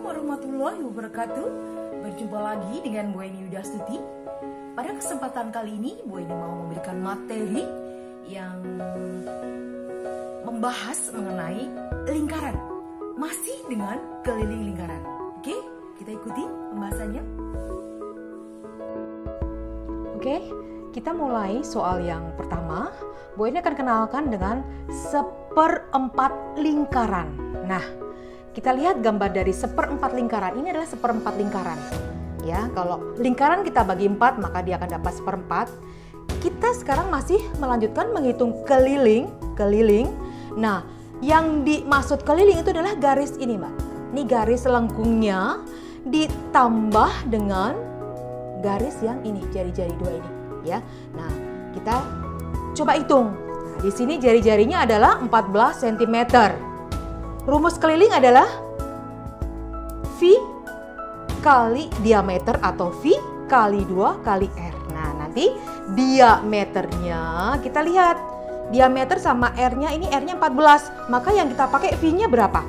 Assalamualaikum warahmatullahi wabarakatuh. Berjumpa lagi dengan Bu Eni Yudastuti. Pada kesempatan kali ini Bu Eni mau memberikan materi yang membahas mengenai lingkaran, masih dengan keliling lingkaran. Oke, kita ikuti pembahasannya. Oke, kita mulai soal yang pertama. Bu Eni akan kenalkan dengan 1/4 lingkaran. Nah, kita lihat gambar dari 1/4 lingkaran. Ini adalah 1/4 lingkaran. Ya, kalau lingkaran kita bagi 4, maka dia akan dapat 1/4. Kita sekarang masih melanjutkan menghitung keliling. Nah, yang dimaksud keliling itu adalah garis ini, Mbak. Ini garis lengkungnya ditambah dengan garis yang ini, jari-jari 2 ini, ya. Nah, kita coba hitung. Nah, di sini jari-jarinya adalah 14 cm. Rumus keliling adalah V kali diameter atau V kali 2 kali R. Nah, nanti diameternya kita lihat. Diameter sama R-nya, ini R-nya 14. Maka yang kita pakai V-nya berapa?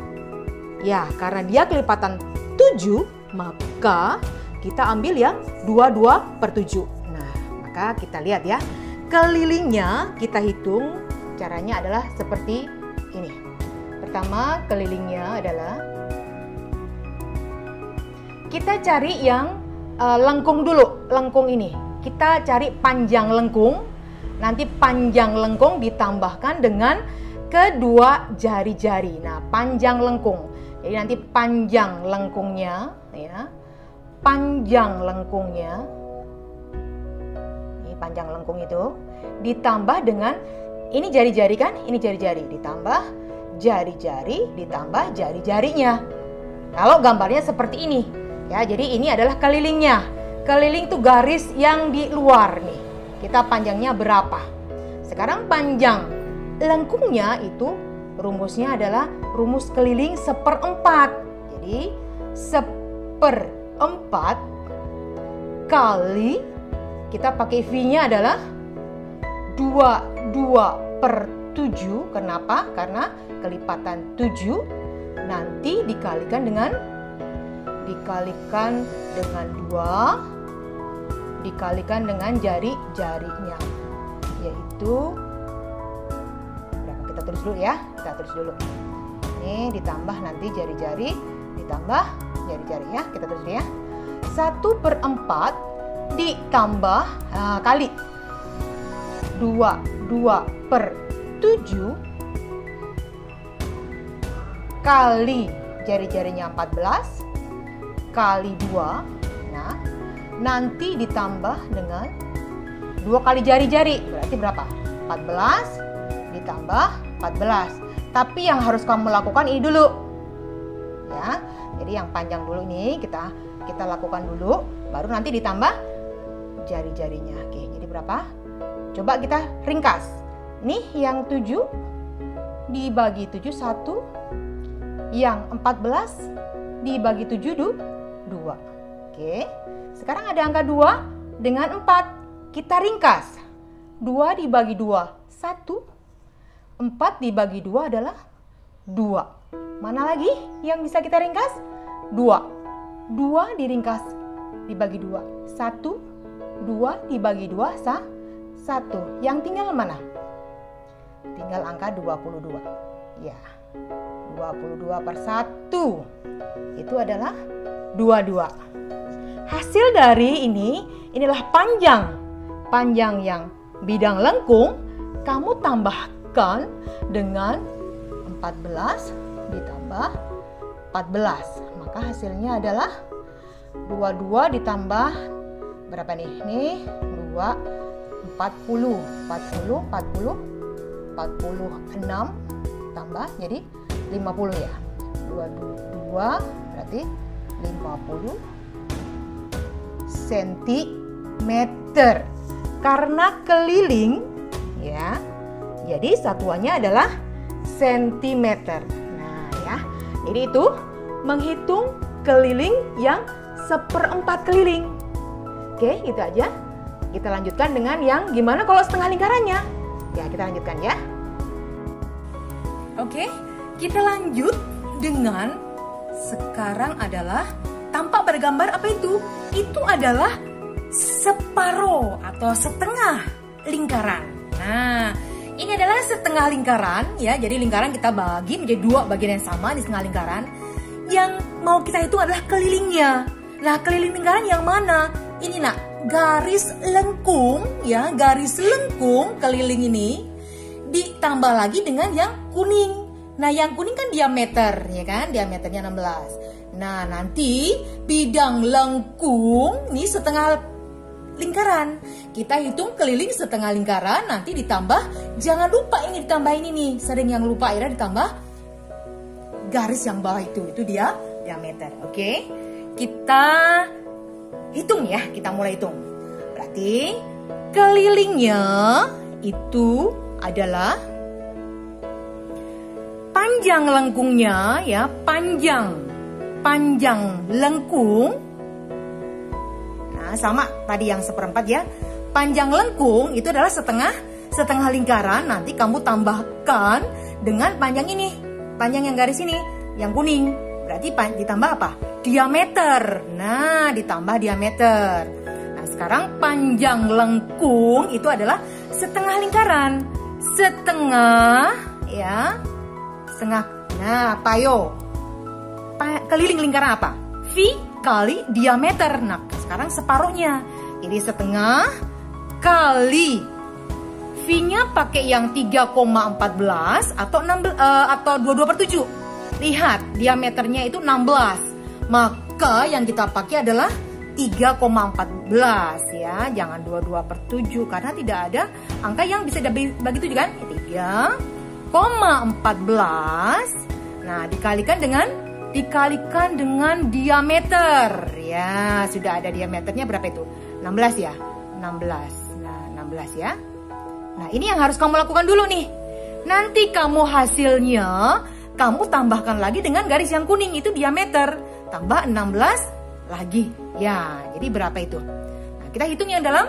Ya, karena dia kelipatan 7, maka kita ambil yang 22/7. Nah, maka kita lihat ya. Kelilingnya kita hitung, caranya adalah seperti ini. Pertama, kelilingnya adalah kita cari yang lengkung dulu, lengkung ini. Kita cari panjang lengkung, nanti panjang lengkung ditambahkan dengan kedua jari-jari. Nah, panjang lengkung. Jadi nanti panjang lengkungnya, ya, panjang lengkungnya, ini panjang lengkung itu ditambah dengan ini jari-jari kan, ini jari-jari ditambah jari-jari ditambah jari-jarinya. Kalau gambarnya seperti ini, ya, jadi ini adalah kelilingnya. Keliling tuh garis yang di luar nih. Kita panjangnya berapa? Sekarang panjang lengkungnya itu rumusnya adalah rumus keliling 1/4. Jadi 1/4 kali kita pakai V-nya adalah 22/7. Kenapa? Karena kelipatan 7 nanti dikalikan dengan 2, dikalikan dengan jari-jarinya, yaitu berapa? Kita tulis dulu ya, kita tulis dulu. Ini ditambah nanti jari-jari, ditambah jari-jari ya, kita tulis dulu ya. 1/4 ditambah kali 22/7 kali jari-jarinya 14 kali 2. Nah, nanti ditambah dengan 2 kali jari-jari. Berarti berapa? 14 ditambah 14. Tapi yang harus kamu lakukan ini dulu. Ya. Jadi yang panjang dulu ini kita lakukan dulu, baru nanti ditambah jari-jarinya. Oke, jadi berapa? Coba kita ringkas. Nih yang 7 dibagi 7 1. Yang 14 dibagi 7 2. Oke. Sekarang ada angka 2 dengan 4. Kita ringkas. 2 dibagi 2 1. 4 dibagi 2 adalah 2. Mana lagi yang bisa kita ringkas? 2. 2 diringkas dibagi 2 1. 2 dibagi 2 1. Yang tinggal mana? Tinggal angka 22. Ya. 22/1 itu adalah 22. Hasil dari inilah panjang yang bidang lengkung kamu tambahkan dengan 14 ditambah 14, maka hasilnya adalah 22 ditambah berapa nih? Nih 2 46 tambah jadi 50 ya. 22 berarti 50 cm. Karena keliling ya, jadi satuannya adalah sentimeter. Nah ya, jadi itu menghitung keliling yang 1/4 keliling. Oke, itu aja. Kita lanjutkan dengan yang gimana kalau setengah lingkarannya. Ya, kita lanjutkan ya. Oke, kita lanjut dengan sekarang adalah tampak pada gambar apa itu? Itu adalah separuh atau setengah lingkaran. Nah, ini adalah setengah lingkaran ya. Jadi lingkaran kita bagi menjadi dua bagian yang sama di setengah lingkaran. Yang mau kita hitung adalah kelilingnya. Nah, keliling lingkaran yang mana? Ini nak, garis lengkung ya, garis lengkung keliling ini ditambah lagi dengan yang kuning. Nah, yang kuning kan diameter ya kan, diameternya 16. Nah, nanti bidang lengkung ini setengah lingkaran. Kita hitung keliling setengah lingkaran, nanti ditambah, jangan lupa ini ditambahin ini. Sering yang lupa akhirnya ditambah garis yang bawah itu dia diameter. Oke, kita hitung ya, kita mulai hitung. Berarti kelilingnya itu adalah panjang lengkungnya ya, panjang lengkung. Nah, sama tadi yang seperempat ya. Panjang lengkung itu adalah setengah lingkaran. Nanti kamu tambahkan dengan panjang ini, panjang yang garis ini, yang kuning. Berarti ditambah apa? Diameter. Nah, ditambah diameter. Nah, sekarang panjang lengkung itu adalah setengah lingkaran. Setengah ya. Setengah. Nah, payo. Keliling lingkaran apa? V kali diameter. Nah, sekarang separuhnya. Jadi setengah kali V-nya pakai yang 3,14 atau 22/7. Lihat, diameternya itu 16. Maka yang kita pakai adalah 3,14 ya. Jangan 22/7 karena tidak ada angka yang bisa dibagi 7 kan? 3,14. Nah, dikalikan dengan diameter. Ya, sudah ada diameternya berapa itu? 16 ya? 16. Nah, 16 ya. Nah, ini yang harus kamu lakukan dulu nih. Nanti kamu hasilnya, kamu tambahkan lagi dengan garis yang kuning, itu diameter. Tambah 16 lagi. Ya, jadi berapa itu? Nah, kita hitung yang dalam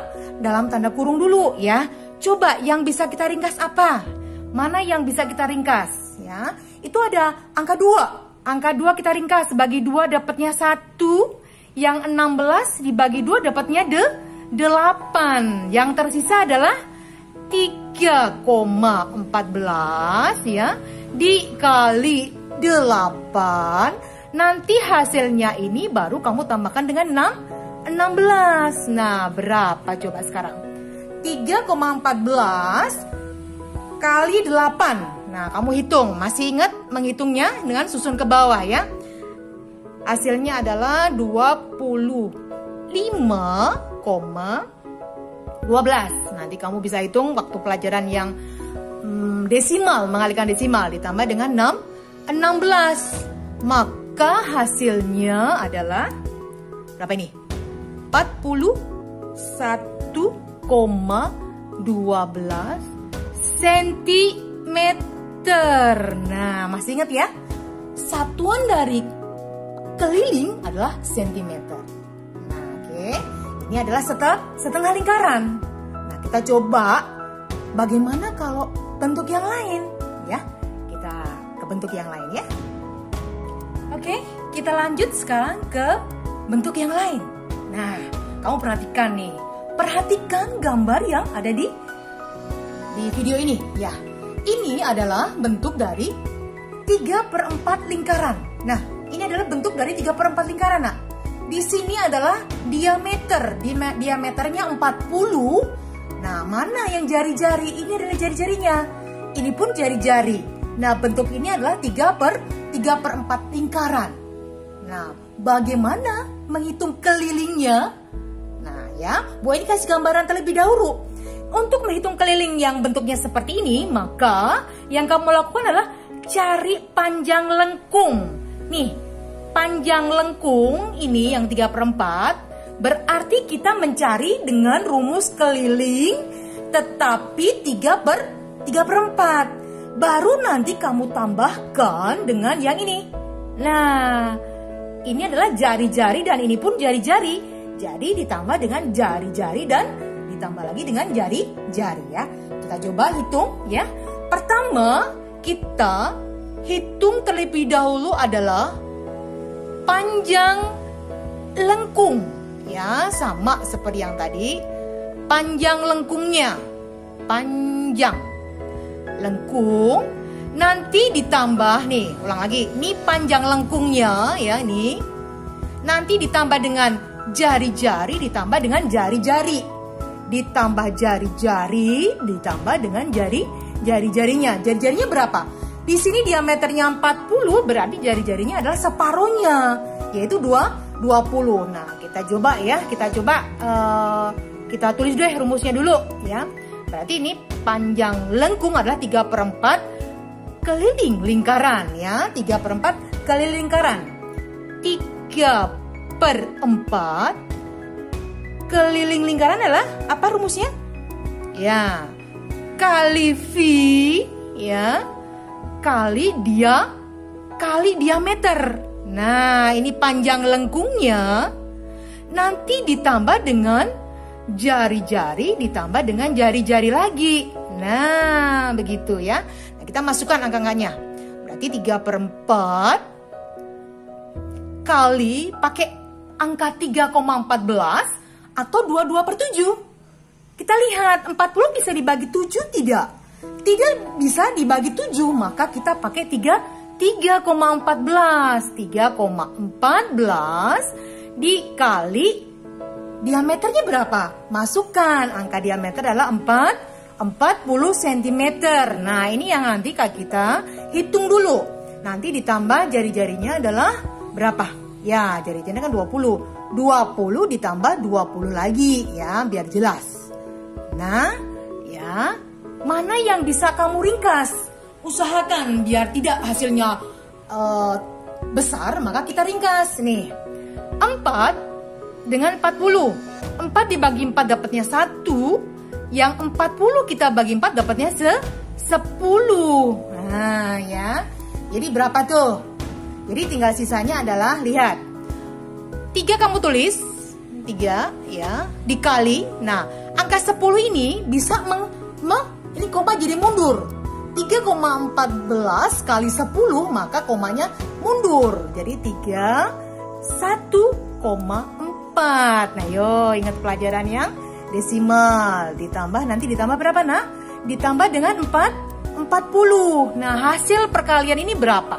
tanda kurung dulu ya. Coba yang bisa kita ringkas apa? Mana yang bisa kita ringkas? Ya, itu ada angka 2. Angka 2 kita ringkas. Bagi 2 dapatnya 1. Yang 16 dibagi 2 dapatnya 8. Yang tersisa adalah 3,14 ya. Dikali 8. Nanti hasilnya ini baru kamu tambahkan dengan 16. Nah, berapa coba sekarang? 3,14 kali 8. Nah, kamu hitung. Masih ingat menghitungnya dengan susun ke bawah ya. Hasilnya adalah 25,12. Nanti kamu bisa hitung waktu pelajaran yang desimal, mengalihkan desimal. Ditambah dengan 16. Maka hasilnya adalah berapa ini? 41,12 cm. Nah, masih ingat ya? Satuan dari keliling adalah sentimeter. Nah, oke. Ini adalah setengah lingkaran. Nah, kita coba bagaimana kalau bentuk yang lain ya. Kita ke bentuk yang lain ya. Oke, kita lanjut sekarang ke bentuk yang lain. Nah, kamu perhatikan nih. Perhatikan gambar yang ada di video ini ya. Ini adalah bentuk dari 3/4 lingkaran. Nah, ini adalah bentuk dari 3/4 lingkaran. Nah, di sini adalah diameter. Diameternya 40. Nah, mana yang jari-jari? Ini adalah jari-jarinya. Ini pun jari-jari. Nah, bentuk ini adalah 3/4 lingkaran. Nah, bagaimana menghitung kelilingnya? Nah, ya, Bu ini kasih gambaran terlebih dahulu. Untuk menghitung keliling yang bentuknya seperti ini, maka yang kamu lakukan adalah cari panjang lengkung. Nih, panjang lengkung ini yang 3/4, berarti kita mencari dengan rumus keliling tetapi 3/4. Baru nanti kamu tambahkan dengan yang ini. Nah, ini adalah jari-jari dan ini pun jari-jari. Jadi ditambah dengan jari-jari dan ditambah lagi dengan jari-jari ya. Kita coba hitung ya. Pertama, kita hitung terlebih dahulu adalah panjang lengkung. Ya, sama seperti yang tadi. Panjang lengkungnya. Panjang lengkung. Nanti ditambah nih, ulang lagi. Ini panjang lengkungnya ya, ini. Nanti ditambah dengan jari-jari, ditambah dengan jari-jari. Ditambah jari-jari, ditambah dengan jari-jarinya. Jari-jarinya berapa? Di sini diameternya 40, berarti jari-jarinya adalah separuhnya, yaitu 20. Nah, kita coba ya, kita tulis dulu rumusnya dulu ya. Berarti ini panjang lengkung adalah 3/4 keliling lingkaran ya, 3/4 keliling lingkaran. 3/4 keliling lingkaran adalah apa rumusnya? Ya, kali V ya, kali diameter. Nah, ini panjang lengkungnya nanti ditambah dengan jari-jari, ditambah dengan jari-jari lagi. Nah, begitu ya. Nah, kita masukkan angka-angkanya. Berarti 3/4 kali pakai angka 3,14 atau 22/7. Kita lihat 40 bisa dibagi 7 tidak? Tidak bisa dibagi 7, maka kita pakai 3,14. 3,14 dikali diameternya berapa? Masukkan angka diameter adalah 40 cm. Nah, ini yang nanti kita hitung dulu. Nanti ditambah jari-jarinya adalah berapa? Ya, jari-jarinya kan 20. 20 ditambah 20 lagi ya, biar jelas. Nah, ya, mana yang bisa kamu ringkas? Usahakan biar tidak hasilnya besar, maka kita ringkas nih. 4 dengan 40. 4 dibagi 4 dapatnya 1. Yang 40 kita bagi 4 dapatnya 10. Nah, ya. Jadi berapa tuh? Jadi tinggal sisanya adalah, lihat. 3 kamu tulis. 3 ya, dikali. Nah, angka 10 ini bisa ini koma jadi mundur. 3,14 kali 10, maka komanya mundur. Jadi 1,4. Nah, yo, ingat pelajaran yang desimal. Nanti ditambah berapa, nak? Ditambah dengan 40. Nah, hasil perkalian ini berapa?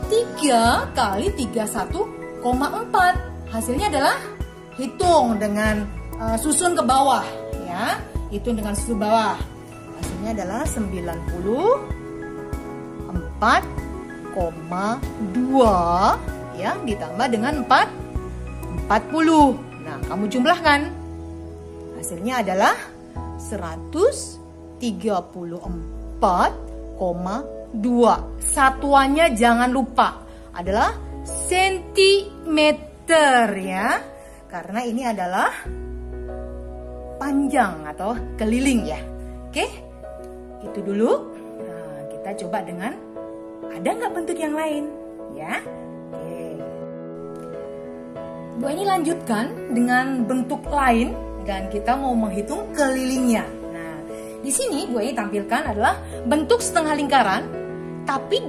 3 kali 31,4. Hasilnya adalah, hitung dengan susun ke bawah ya. Hitung dengan susun bawah. Hasilnya adalah 94,2 ya, ditambah dengan 40. Nah, kamu jumlahkan. Hasilnya adalah 134,2. Satuannya jangan lupa adalah sentimeter ya. Karena ini adalah panjang atau keliling ya. Oke, itu dulu. Nah, kita coba dengan, ada nggak bentuk yang lain ya? Oke. Bu ini lanjutkan dengan bentuk lain dan kita mau menghitung kelilingnya. Nah, di sini Bu ini tampilkan adalah bentuk setengah lingkaran, tapi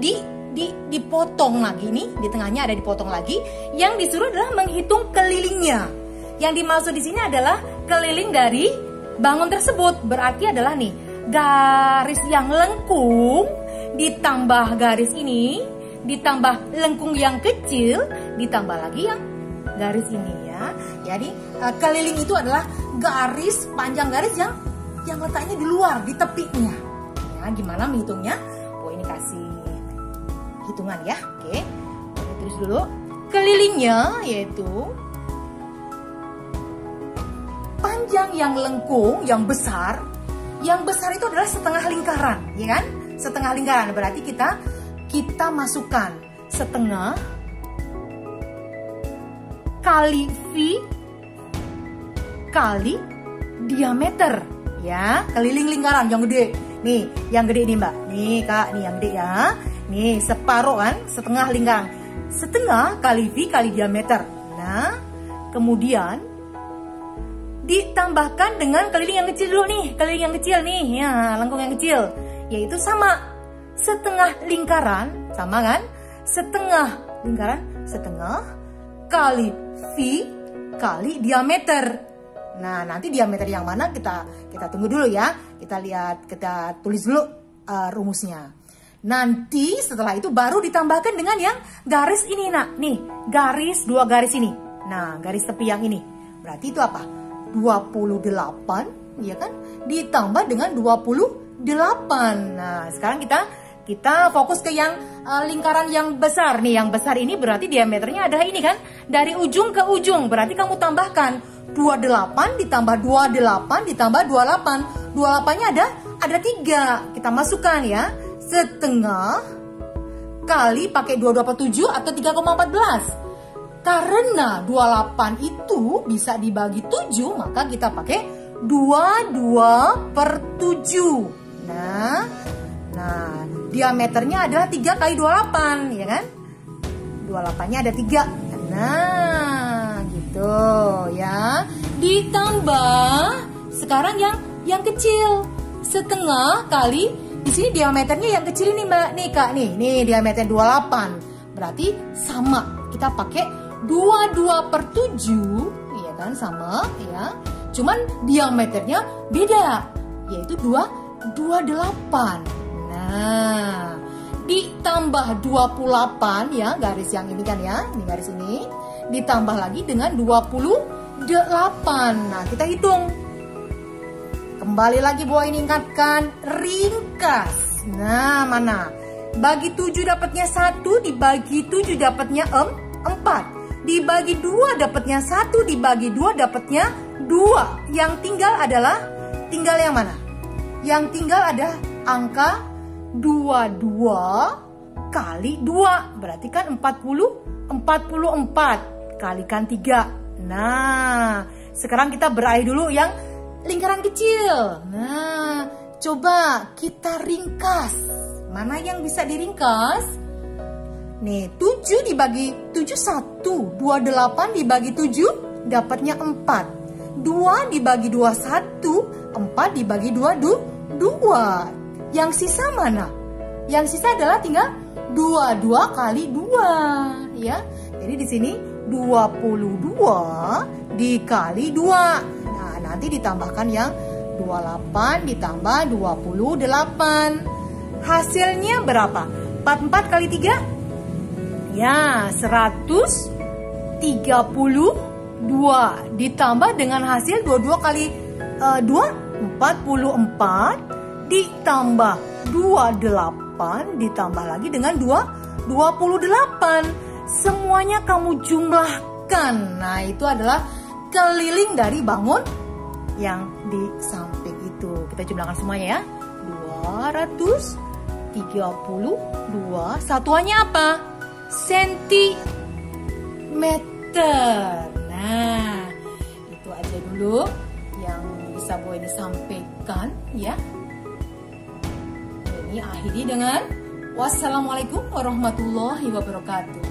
dipotong lagi nih, di tengahnya ada dipotong lagi. Yang disuruh adalah menghitung kelilingnya. Yang dimaksud di sini adalah keliling dari bangun tersebut. Berarti adalah nih, garis yang lengkung ditambah garis ini, ditambah lengkung yang kecil, ditambah lagi yang garis ini ya. Jadi keliling itu adalah garis, panjang garis yang letaknya di luar, di tepinya. Ya, gimana menghitungnya? Oh, ini kasih hitungan ya. Oke, terus dulu. Kelilingnya yaitu panjang yang lengkung, yang besar. Yang besar itu adalah setengah lingkaran, ya kan? Setengah lingkaran berarti kita masukkan setengah kali V kali diameter, ya. Keliling lingkaran yang gede. Nih, yang gede nih, Mbak. Nih, Kak, nih yang gede ya. Nih, separuh kan, setengah lingkaran. Setengah kali V kali diameter. Nah, kemudian ditambahkan dengan keliling yang kecil dulu nih, keliling yang kecil nih, ya, lengkung yang kecil, yaitu sama setengah lingkaran, sama kan? Setengah lingkaran setengah kali V kali diameter. Nah, nanti diameter yang mana kita tunggu dulu ya. Kita lihat, kita tulis dulu rumusnya. Nanti setelah itu baru ditambahkan dengan yang garis ini, nak. Nih, garis, dua garis ini. Nah, garis tepi yang ini. Berarti itu apa? 28, ya kan? Ditambah dengan 28. Nah, sekarang kita fokus ke yang lingkaran yang besar nih. Yang besar ini berarti diameternya adalah ini kan, dari ujung ke ujung. Berarti kamu tambahkan 28 ditambah 28 ditambah 28. 28-nya ada 3. Kita masukkan ya. Setengah kali pakai 2,27 atau 3,14. Karena 28 itu bisa dibagi 7, maka kita pakai 22/7. Nah, diameternya adalah 3 kali 28, ya kan? 28-nya ada 3. Nah, gitu ya. Ditambah sekarang yang kecil. Setengah kali, di sini diameternya yang kecil ini, Mbak. Nih, Kak, nih diameter 28. Berarti sama. Kita pakai 22/7, ya kan? Sama, ya. Cuman diameternya beda, yaitu 28. Nah, ditambah 28 ya, garis yang ini kan ya, ini garis ini, ditambah lagi dengan 28. Nah, kita hitung. Kembali lagi bahwa ini ingatkan, ringkas. Nah, mana? Bagi 7 dapatnya 1, dibagi 7 dapatnya 4. Dibagi 2 dapatnya 1, dibagi 2 dapatnya 2. Yang tinggal yang mana? Yang tinggal ada angka 22 kali 2. Berarti kan 44. Kalikan 3. Nah, sekarang kita beralih dulu yang lingkaran kecil. Nah, coba kita ringkas. Mana yang bisa diringkas? Nih, 7 dibagi 7 1. 28 dibagi 7 dapatnya 4. 2 dibagi 2 1. 4 dibagi 2 2. Yang sisa mana? Yang sisa adalah tinggal 22 kali 2, ya. Jadi di sini 22 dikali 2. Nah, nanti ditambahkan yang 28 ditambah 28. Hasilnya berapa? 44 kali 3? Ya, 132. Ditambah dengan hasil 22 kali 2, 44. Ditambah 28. Ditambah lagi dengan 28. Semuanya kamu jumlahkan. Nah, itu adalah keliling dari bangun yang di samping itu. Kita jumlahkan semuanya ya. 232. Satuannya apa? Sentimeter. Nah, itu aja dulu yang bisa Bu ini sampaikan ya. Ini akhiri dengan wassalamualaikum warahmatullahi wabarakatuh.